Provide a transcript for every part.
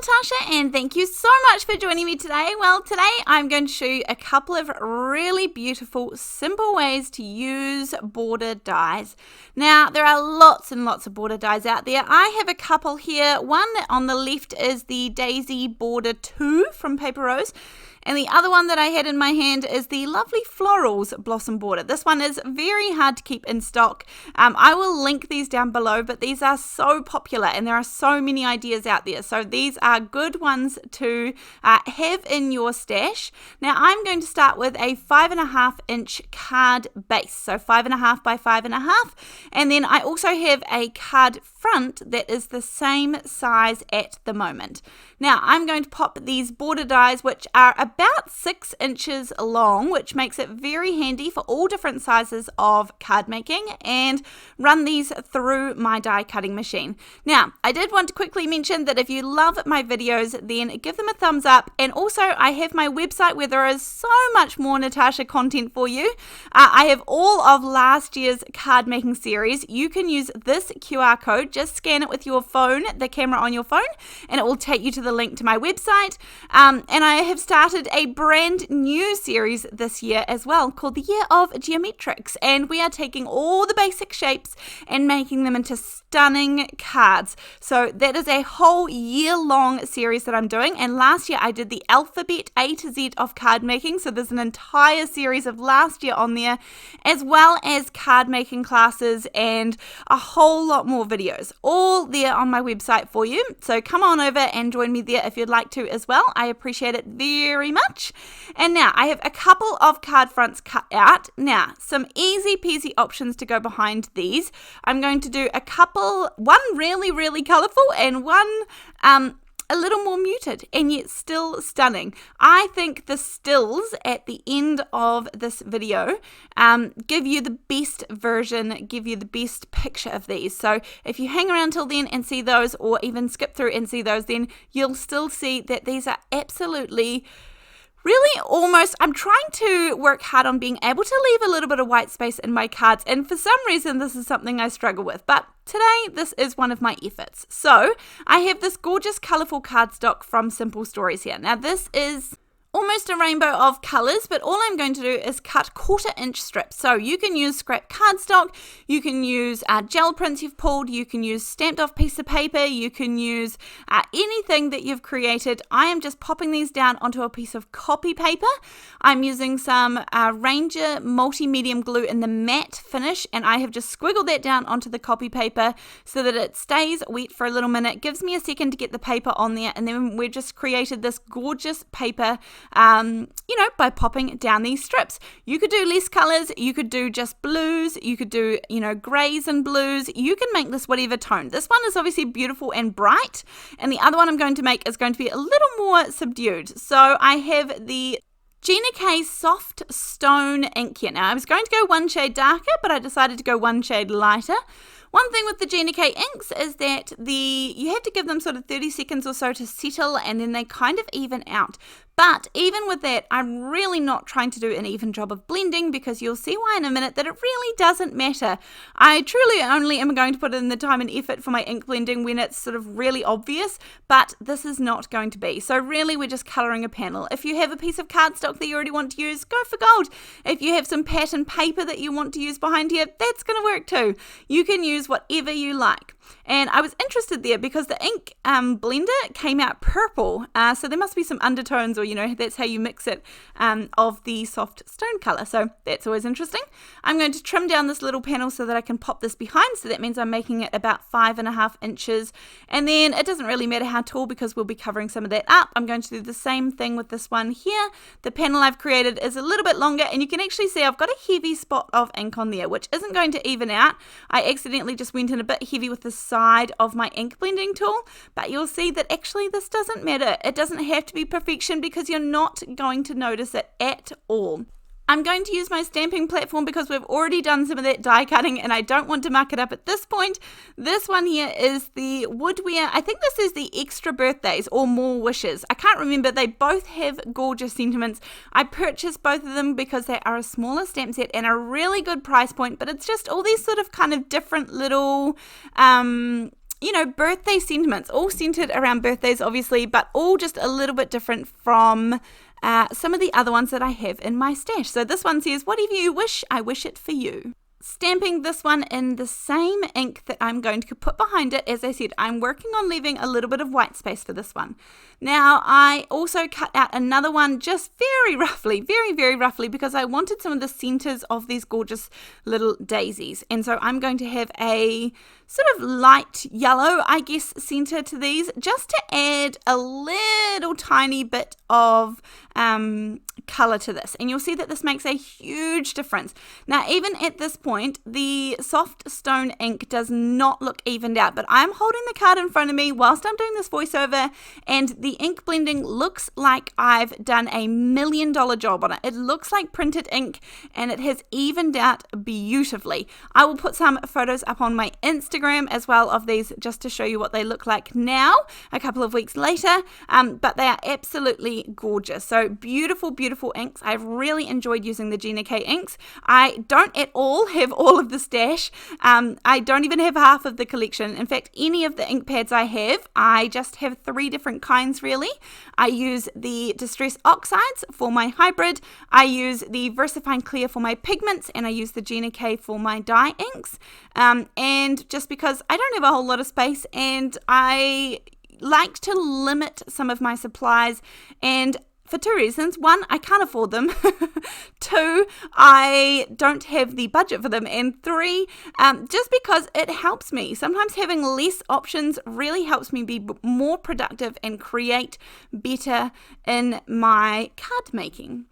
Natasha, and thank you so much for joining me today. Well, today I'm going to show you a couple of really beautiful, simple ways to use border dies. Now, there are lots and lots of border dies out there. I have a couple here. One on the left is the Daisy Border 2 from Paper Rose. And the other one that I had in my hand is the lovely Florals Blossom Border. This one is very hard to keep in stock. I will link these down below, but these are so popular and there are so many ideas out there. So these are good ones to have in your stash. Now I'm going to start with a 5.5 inch card base. So 5.5 by 5.5. And then I also have a card front that is the same size at the moment. Now I'm going to pop these border dies, which are about 6 inches long, which makes it very handy for all different sizes of card making, and run these through my die cutting machine. Now, I did want to quickly mention that if you love my videos, then give them a thumbs up, and also I have my website where there is so much more Natasha content for you. I have all of last year's card making series. You can use this QR code, just scan it with your phone, the camera on your phone, and it will take you to the link to my website. And I have started a brand new series this year as well called the Year of Geometrics, and we are taking all the basic shapes and making them into stunning cards. So that is a whole year-long series that I'm doing, and last year I did the alphabet A to Z of card making, so there's an entire series of last year on there, as well as card making classes and a whole lot more videos, all there on my website for you. So come on over and join me there if you'd like to as well. I appreciate it very much. And now I have a couple of card fronts cut out. Now, some easy peasy options to go behind these. I'm going to do a couple, one really colourful and one a little more muted and yet still stunning. I think the stills at the end of this video give you the best version, give you the best picture of these. So if you hang around till then and see those, or even skip through and see those, then you'll still see that these are absolutely really almost, I'm trying to work hard on being able to leave a little bit of white space in my cards, and for some reason this is something I struggle with, but today this is one of my efforts. So I have this gorgeous colourful cardstock from Simple Stories here. Now this is almost a rainbow of colours, but all I'm going to do is cut 1/4 inch strips. So you can use scrap cardstock, you can use gel prints you've pulled, you can use stamped off piece of paper, you can use anything that you've created. I am just popping these down onto a piece of copy paper. I'm using some Ranger multi-medium glue in the matte finish, and I have just squiggled that down onto the copy paper so that it stays wet for a little minute, gives me a second to get the paper on there, and then we've just created this gorgeous paper by popping down these strips. You could do less colors, you could do just blues, you could do, grays and blues. You can make this whatever tone. This one is obviously beautiful and bright, and the other one I'm going to make is going to be a little more subdued. So I have the Gina K Soft Stone ink here. Now I was going to go one shade darker, but I decided to go one shade lighter. One thing with the Gina K inks is that you have to give them sort of 30 seconds or so to settle, and then they kind of even out. But even with that, I'm really not trying to do an even job of blending, because you'll see why in a minute that it really doesn't matter. I truly only am going to put in the time and effort for my ink blending when it's sort of really obvious, but this is not going to be. So really we're just colouring a panel. If you have a piece of cardstock that you already want to use, go for gold. If you have some pattern paper that you want to use behind here, that's going to work too. You can use whatever you like. And I was interested there because the ink blender came out purple, so there must be some undertones, or that's how you mix it, of the soft stone colour, so that's always interesting. I'm going to trim down this little panel so that I can pop this behind, so that means I'm making it about 5.5 inches, and then it doesn't really matter how tall because we'll be covering some of that up. I'm going to do the same thing with this one here. The panel I've created is a little bit longer, and you can actually see I've got a heavy spot of ink on there, which isn't going to even out. I accidentally just went in a bit heavy with the side of my ink blending tool, but you'll see that actually this doesn't matter. It doesn't have to be perfection because you're not going to notice it at all. I'm going to use my stamping platform because we've already done some of that die cutting and I don't want to muck it up at this point. This one here is the Woodware. I think this is the Extra Birthdays or More Wishes. I can't remember. They both have gorgeous sentiments. I purchased both of them because they are a smaller stamp set and a really good price point, but it's just all these sort of kind of different little birthday sentiments, all centered around birthdays, obviously, but all just a little bit different from some of the other ones that I have in my stash. So this one says, whatever you wish, I wish it for you. Stamping this one in the same ink that I'm going to put behind it. As I said, I'm working on leaving a little bit of white space for this one. Now, I also cut out another one just very roughly, very, very roughly, because I wanted some of the centers of these gorgeous little daisies. And so I'm going to have a sort of light yellow, I guess, center to these, just to add a little tiny bit of color to this. And you'll see that this makes a huge difference. Now, even at this point, the soft stone ink does not look evened out, but I'm holding the card in front of me whilst I'm doing this voiceover, and the ink blending looks like I've done $1 million job on it. It looks like printed ink, and it has evened out beautifully. I will put some photos up on my Instagram as well of these, just to show you what they look like now, a couple of weeks later, but they are absolutely gorgeous. So beautiful, beautiful inks. I've really enjoyed using the Gina K inks. I don't at all have all of the stash. I don't even have half of the collection. In fact, any of the ink pads I have, I just have 3 different kinds really. I use the Distress Oxides for my hybrid, I use the VersaFine Clear for my pigments, and I use the Gina K for my dye inks. And just because I don't have a whole lot of space, and I like to limit some of my supplies, and for 2 reasons. 1, I can't afford them. 2, I don't have the budget for them. And 3, just because it helps me. Sometimes having less options really helps me be more productive and create better in my card making.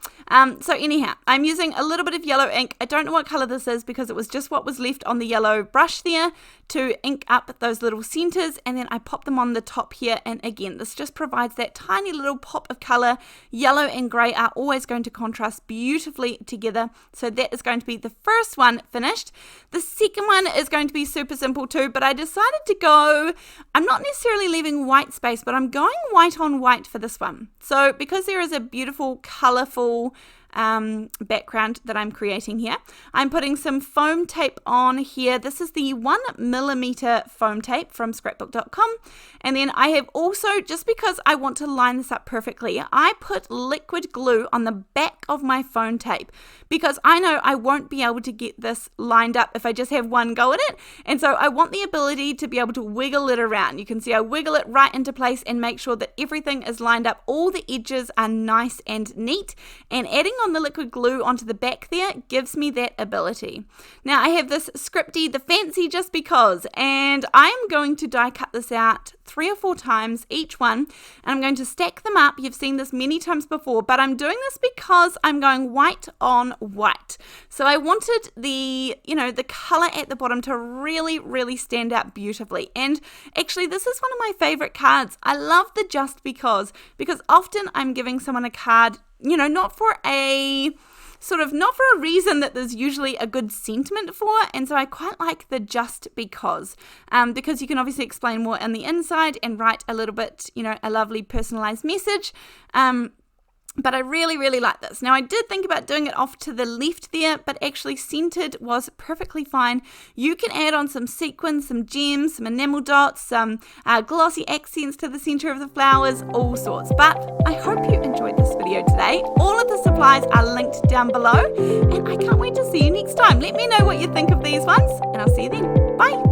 So anyhow, I'm using a little bit of yellow ink. I don't know what color this is because it was just what was left on the yellow brush there to ink up those little centers, and then I pop them on the top here. And again, this just provides that tiny little pop of color. Yellow and grey are always going to contrast beautifully together. So that is going to be the first one finished. The second one is going to be super simple too, but I decided to go, I'm not necessarily leaving white space, but I'm going white on white for this one. So because there is a beautiful, colourful background that I'm creating here, I'm putting some foam tape on here. This is the 1mm foam tape from scrapbook.com, and then I have also, just because I want to line this up perfectly, I put liquid glue on the back of my foam tape because I know I won't be able to get this lined up if I just have one go at it, and so I want the ability to be able to wiggle it around. You can see I wiggle it right into place and make sure that everything is lined up, all the edges are nice and neat, and adding on the liquid glue onto the back there gives me that ability. Now I have this Scripty, the fancy just because, and I am going to die cut this out 3 or 4 times each one, and I'm going to stack them up. You've seen this many times before, but I'm doing this because I'm going white on white. So I wanted the color at the bottom to really, really stand out beautifully. And actually, this is one of my favorite cards. I love the just because often I'm giving someone a card, not for a reason that there's usually a good sentiment for, and so I quite like the just because you can obviously explain more on the inside and write a little bit, a lovely personalized message. But I really, really like this. Now, I did think about doing it off to the left there, but actually centered was perfectly fine. You can add on some sequins, some gems, some enamel dots, some glossy accents to the center of the flowers, all sorts. But I hope you enjoyed this video today. All of the supplies are linked down below, and I can't wait to see you next time. Let me know what you think of these ones, and I'll see you then. Bye.